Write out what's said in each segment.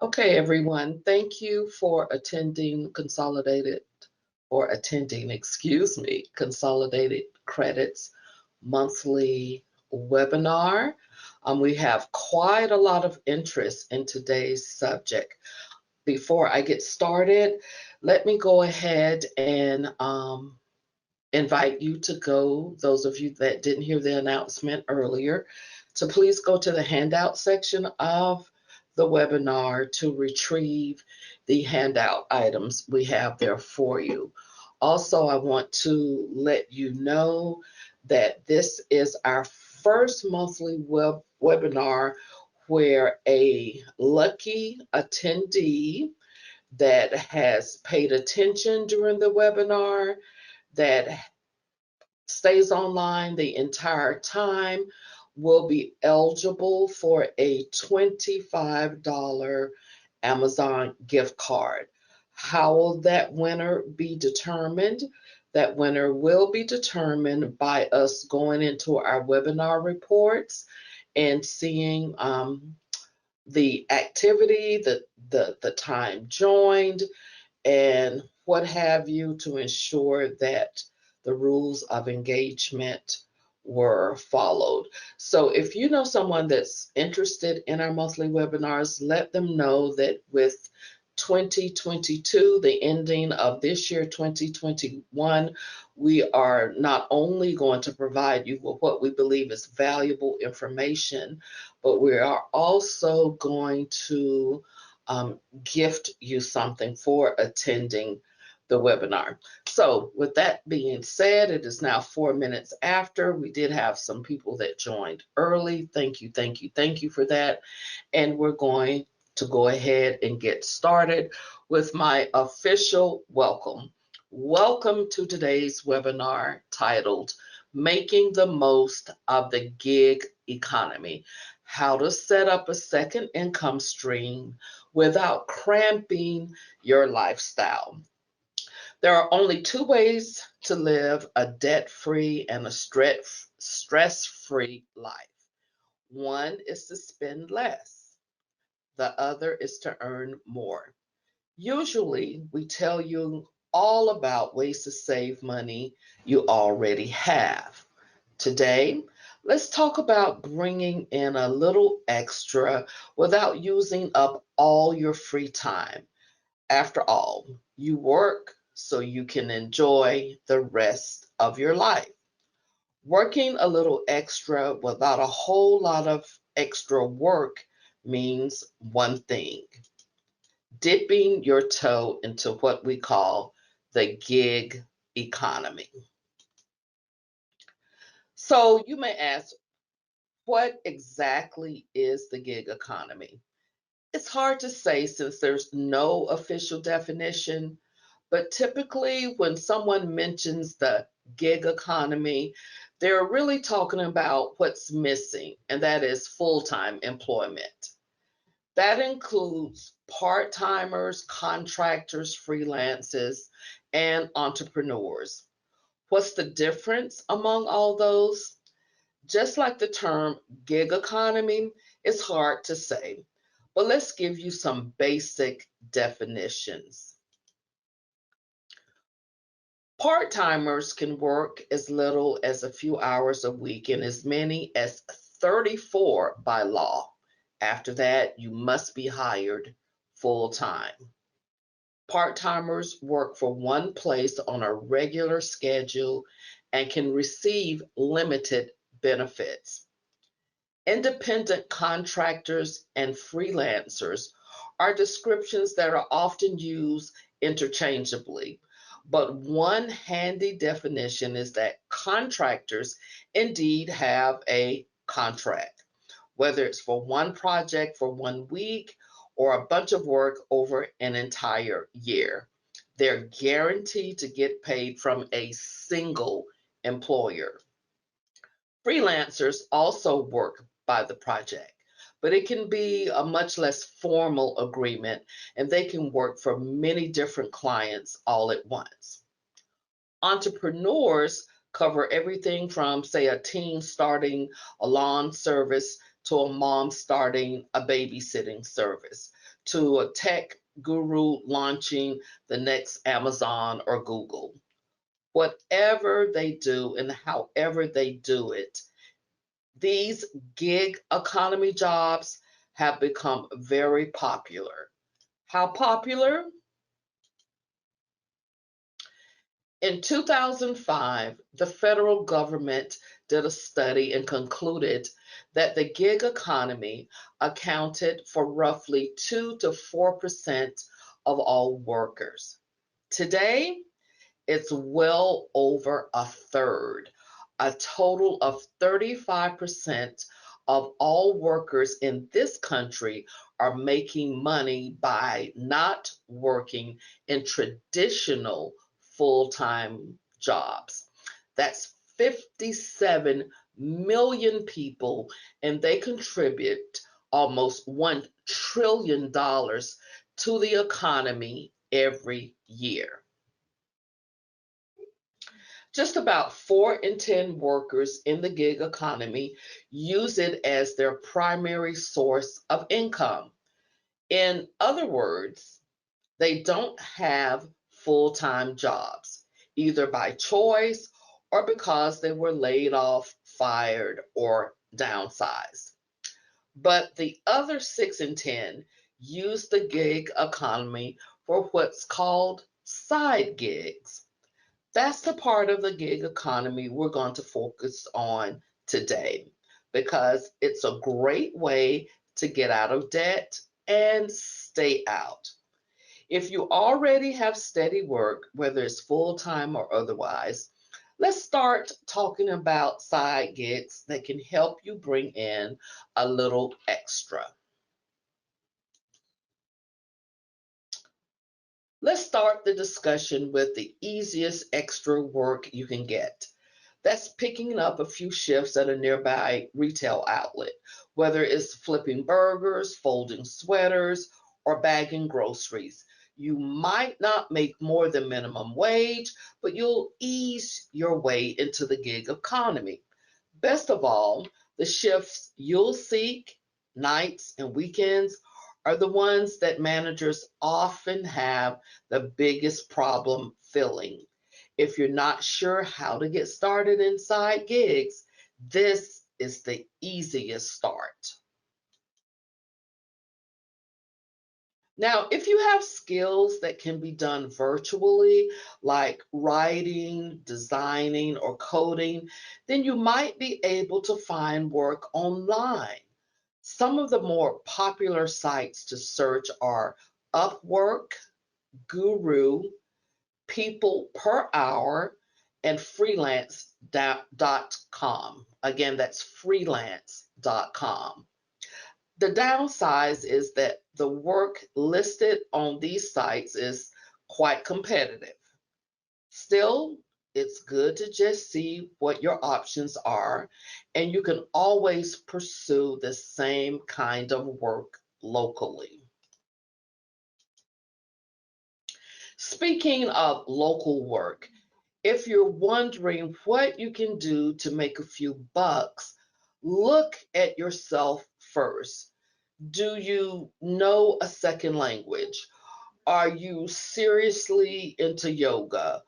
Okay, everyone, thank you for attending, Consolidated Credit's monthly webinar. We have quite a lot of interest in today's subject. Before I get started, let me go ahead and invite you to go, those of you that didn't hear the announcement earlier, to please go to the handout section of the webinar to retrieve the handout items we have there for you. Also, I want to let you know that this is our first monthly webinar where a lucky attendee that has paid attention during the webinar, that stays online the entire time, will be eligible for a $25 Amazon gift card. How will that winner be determined? That winner will be determined by us going into our webinar reports and seeing the activity, the time joined, and what have you, to ensure that the rules of engagement were followed. So if you know someone that's interested in our monthly webinars, let them know that with 2022, the ending of this year, 2021, we are not only going to provide you with what we believe is valuable information, but we are also going to gift you something for attending the webinar. So with that being said, it is now 4 minutes after. We did have some people that joined early. Thank you, thank you, thank you for that. And we're going to go ahead and get started with my official welcome. Welcome to today's webinar titled Making the Most of the Gig Economy: How to Set Up a Second Income Stream Without Cramping Your Lifestyle. There are only two ways to live a debt-free and a stress-free life. One is to spend less. The other is to earn more. Usually, we tell you all about ways to save money you already have. Today, let's talk about bringing in a little extra without using up all your free time. After all, you work so you can enjoy the rest of your life. Working a little extra without a whole lot of extra work means one thing: dipping your toe into what we call the gig economy. So you may ask, what exactly is the gig economy? It's hard to say since there's no official definition, but typically when someone mentions the gig economy, they're really talking about what's missing, and that is full-time employment. That includes part-timers, contractors, freelancers, and entrepreneurs. What's the difference among all those? Just like the term gig economy, it's hard to say, but let's give you some basic definitions. Part-timers can work as little as a few hours a week and as many as 34 by law. After that, you must be hired full-time. Part-timers work for one place on a regular schedule and can receive limited benefits. Independent contractors and freelancers are descriptions that are often used interchangeably, but one handy definition is that contractors indeed have a contract, whether it's for one project for 1 week or a bunch of work over an entire year. They're guaranteed to get paid from a single employer. Freelancers also work by the project, but it can be a much less formal agreement, and they can work for many different clients all at once. Entrepreneurs cover everything from, say, a teen starting a lawn service to a mom starting a babysitting service, to a tech guru launching the next Amazon or Google. Whatever they do and however they do it, these gig economy jobs have become very popular. How popular? In 2005, the federal government did a study and concluded that the gig economy accounted for roughly 2 to 4% of all workers. Today, it's well over a third. A total of 35% of all workers in this country are making money by not working in traditional full-time jobs. That's 57 million people, and they contribute almost $1 trillion to the economy every year. Just about 4 in 10 workers in the gig economy use it as their primary source of income. In other words, they don't have full-time jobs, either by choice or because they were laid off, fired, or downsized. But the other 6 in 10 use the gig economy for what's called side gigs. That's the part of the gig economy we're going to focus on today because it's a great way to get out of debt and stay out. If you already have steady work, whether it's full time or otherwise, let's start talking about side gigs that can help you bring in a little extra. Let's start the discussion with the easiest extra work you can get. That's picking up a few shifts at a nearby retail outlet, whether it's flipping burgers, folding sweaters, or bagging groceries. You might not make more than minimum wage, but you'll ease your way into the gig economy. Best of all, the shifts you'll seek, nights and weekends, are the ones that managers often have the biggest problem filling. If you're not sure how to get started in side gigs, this is the easiest start. Now, if you have skills that can be done virtually, like writing, designing, or coding, then you might be able to find work online. Some of the more popular sites to search are Upwork, Guru, People Per Hour, and freelance.com. Again, that's freelance.com. The downside is that the work listed on these sites is quite competitive. Still, it's good to just see what your options are, and you can always pursue the same kind of work locally. Speaking of local work, if you're wondering what you can do to make a few bucks, look at yourself first. Do you know a second language? Are you seriously into yoga?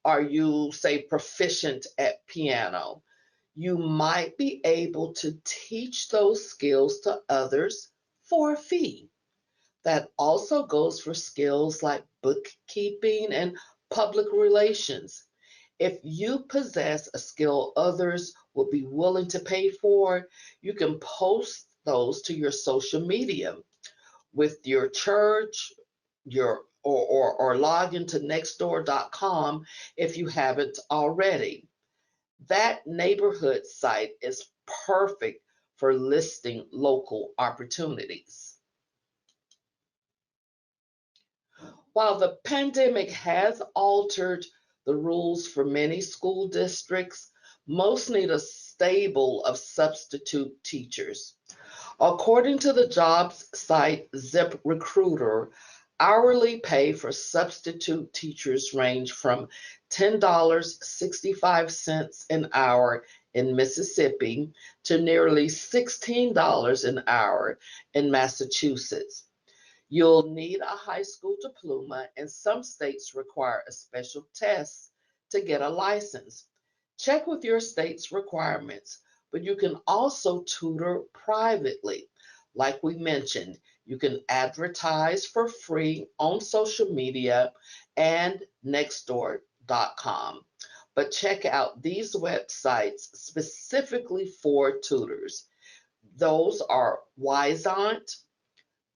Are you, say, proficient at piano? You might be able to teach those skills to others for a fee. That also goes for skills like bookkeeping and public relations. If you possess a skill others would be willing to pay for, you can post those to your social media with your church, or log into nextdoor.com if you haven't already. That neighborhood site is perfect for listing local opportunities. While the pandemic has altered the rules for many school districts, most need a stable of substitute teachers. According to the jobs site ZipRecruiter, hourly pay for substitute teachers range from $10.65 an hour in Mississippi to nearly $16 an hour in Massachusetts. You'll need a high school diploma, and some states require a special test to get a license. Check with your state's requirements, but you can also tutor privately. Like we mentioned, you can advertise for free on social media and nextdoor.com. But check out these websites specifically for tutors. Those are Wisant,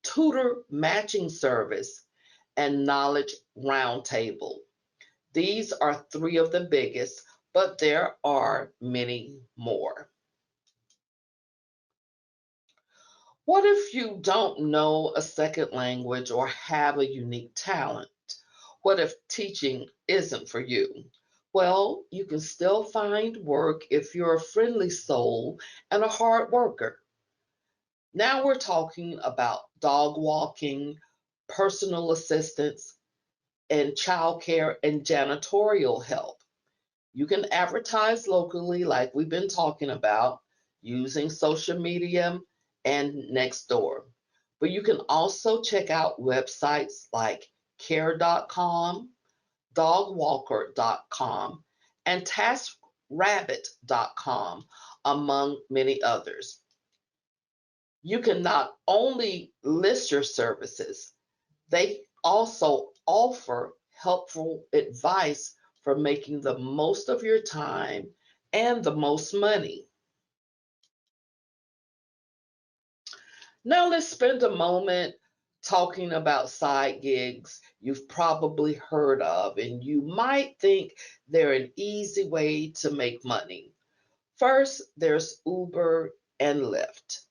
Tutor Matching Service, and Knowledge Roundtable. These are three of the biggest, but there are many more. What if you don't know a second language or have a unique talent? What if teaching isn't for you? Well, you can still find work if you're a friendly soul and a hard worker. Now we're talking about dog walking, personal assistance, and childcare and janitorial help. You can advertise locally, like we've been talking about, using social media and Nextdoor. But you can also check out websites like care.com, dogwalker.com, and taskrabbit.com, among many others. You can not only list your services, they also offer helpful advice for making the most of your time and the most money. Now, let's spend a moment talking about side gigs you've probably heard of, and you might think they're an easy way to make money. First, there's Uber and Lyft.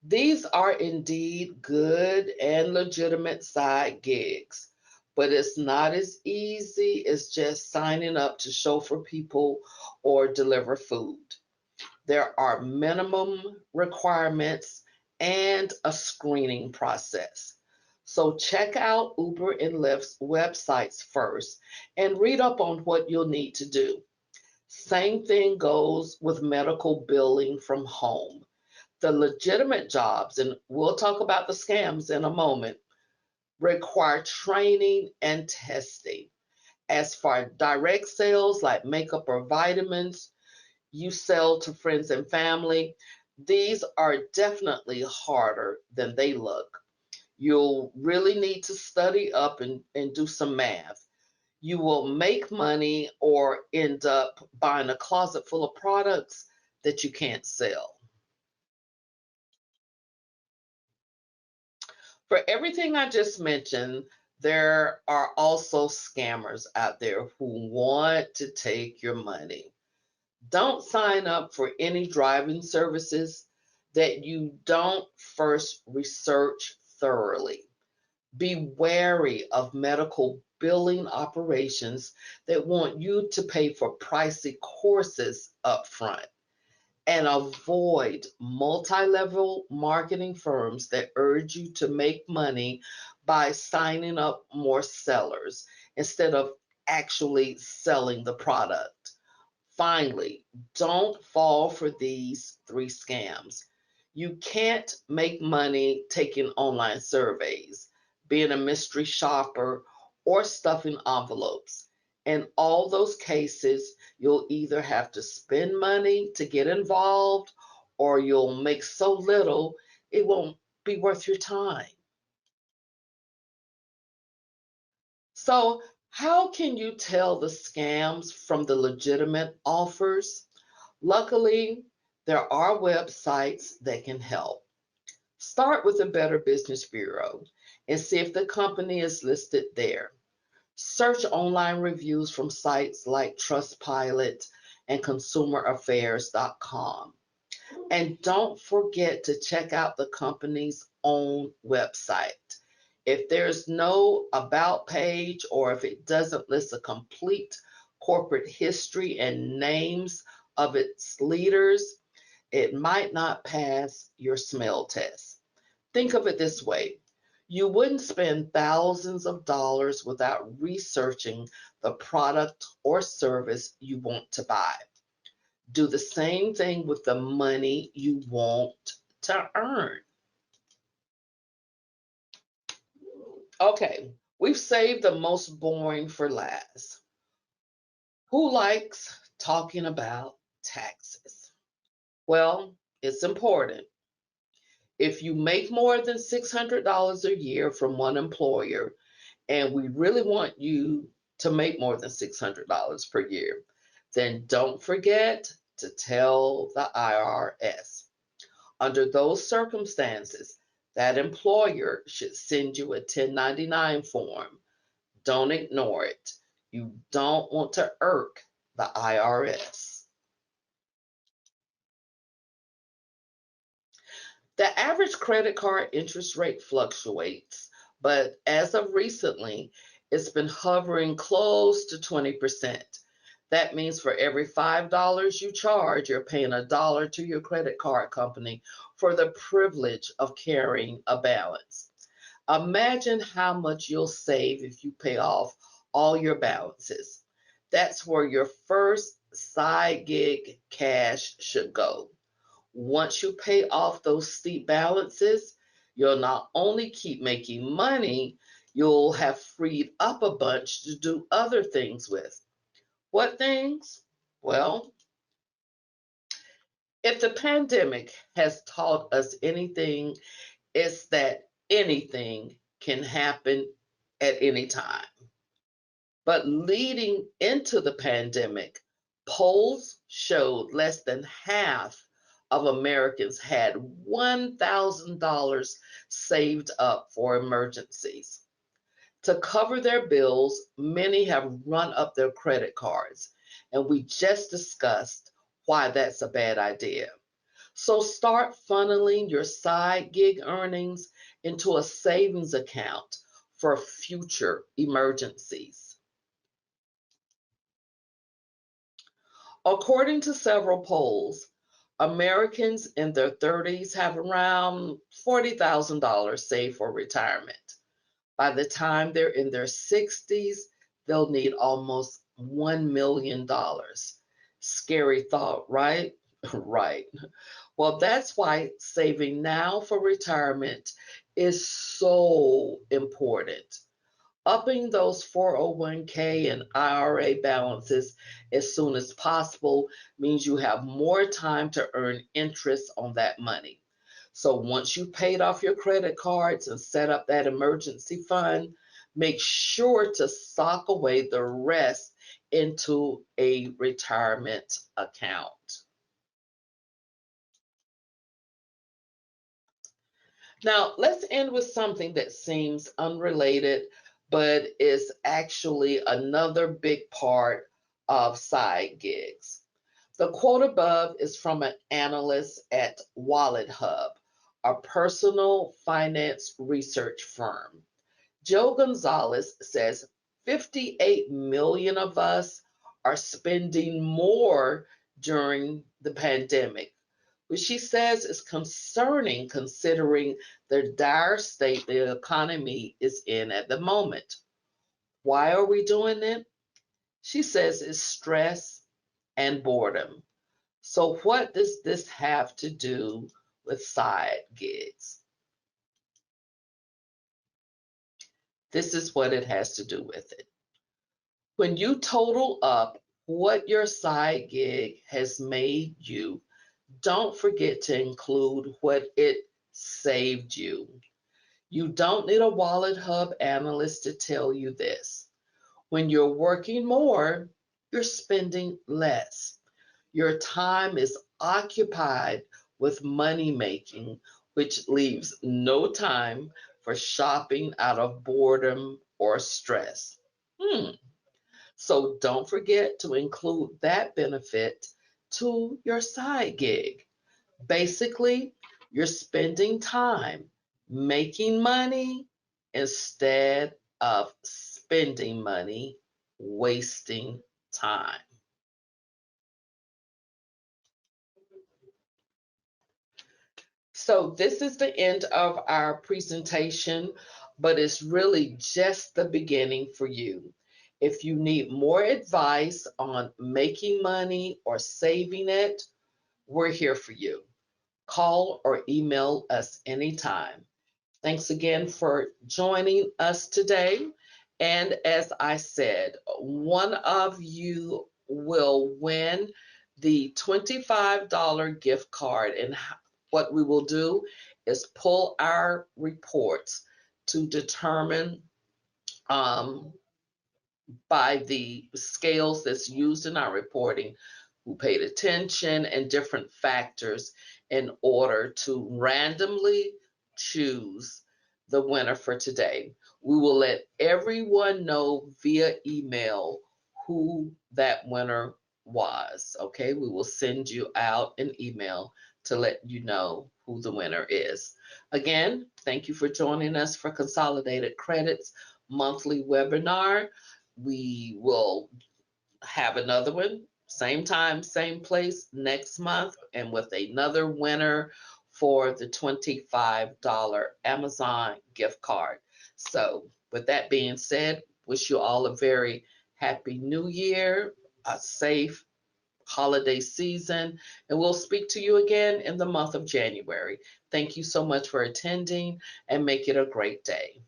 These are indeed good and legitimate side gigs, but it's not as easy as just signing up to chauffeur people or deliver food. There are minimum requirements and a screening process. So check out Uber and Lyft's websites first and read up on what you'll need to do. Same thing goes with medical billing from home. The legitimate jobs, and we'll talk about the scams in a moment, require training and testing. As for direct sales like makeup or vitamins you sell to friends and family, these are definitely harder than they look. You'll really need to study up and do some math. You will make money or end up buying a closet full of products that you can't sell. For everything I just mentioned, there are also scammers out there who want to take your money. Don't sign up for any driving services that you don't first research thoroughly. Be wary of medical billing operations that want you to pay for pricey courses up front, and avoid multi-level marketing firms that urge you to make money by signing up more sellers instead of actually selling the product. Finally, don't fall for these three scams. You can't make money taking online surveys, being a mystery shopper, or stuffing envelopes. In all those cases, you'll either have to spend money to get involved or you'll make so little it won't be worth your time. So, how can you tell the scams from the legitimate offers? Luckily, there are websites that can help. Start with the Better Business Bureau and see if the company is listed there. Search online reviews from sites like Trustpilot and consumeraffairs.com. And don't forget to check out the company's own website. If there's no about page or if it doesn't list a complete corporate history and names of its leaders, it might not pass your smell test. Think of it this way: you wouldn't spend thousands of dollars without researching the product or service you want to buy. Do the same thing with the money you want to earn. Okay, we've saved the most boring for last. Who likes talking about taxes? Well, it's important. If you make more than $600 a year from one employer, and we really want you to make more than $600 per year, then don't forget to tell the IRS. Under those circumstances, that employer should send you a 1099 form. Don't ignore it. You don't want to irk the IRS. The average credit card interest rate fluctuates, but as of recently, it's been hovering close to 20%. That means for every $5 you charge, you're paying a dollar to your credit card company for the privilege of carrying a balance. Imagine how much you'll save if you pay off all your balances. That's where your first side gig cash should go. Once you pay off those steep balances, you'll not only keep making money, you'll have freed up a bunch to do other things with. What things? Well, if the pandemic has taught us anything, it's that anything can happen at any time. But leading into the pandemic, polls showed less than half of Americans had $1,000 saved up for emergencies. To cover their bills, many have run up their credit cards, and we just discussed why that's a bad idea. So start funneling your side gig earnings into a savings account for future emergencies. According to several polls, Americans in their 30s have around $40,000 saved for retirement. By the time they're in their 60s, they'll need almost $1 million. Scary thought, right? Right. Well, that's why saving now for retirement is so important. Upping those 401k and IRA balances as soon as possible means you have more time to earn interest on that money. So once you've paid off your credit cards and set up that emergency fund, make sure to sock away the rest into a retirement account. Now, let's end with something that seems unrelated, but is actually another big part of side gigs. The quote above is from an analyst at Wallet Hub, a personal finance research firm. Joe Gonzalez says 58 million of us are spending more during the pandemic, which she says is concerning considering the dire state the economy is in at the moment. Why are we doing it? She says it's stress and boredom. So, what does this have to do with side gigs? This is what it has to do with it. When you total up what your side gig has made you, don't forget to include what it saved you. You don't need a Wallet Hub analyst to tell you this. When you're working more, you're spending less. Your time is occupied with money making, which leaves no time for shopping out of boredom or stress. Hmm. So don't forget to include that benefit to your side gig. Basically, you're spending time making money instead of spending money, wasting time. So, this is the end of our presentation, but it's really just the beginning for you. If you need more advice on making money or saving it, we're here for you. Call or email us anytime. Thanks again for joining us today. And as I said, one of you will win the $25 gift card. And what we will do is pull our reports to determine um, by the scales that's used in our reporting, who paid attention, and different factors in order to randomly choose the winner for today. We will let everyone know via email who that winner was. Okay, we will send you out an email to let you know who the winner is. Again, thank you for joining us for Consolidated Credit's monthly webinar. We will have another one, same time, same place next month, and with another winner for the $25 Amazon gift card. So, with that being said, wish you all a very happy new year, a safe holiday season, and we'll speak to you again in the month of January. Thank you so much for attending, and make it a great day.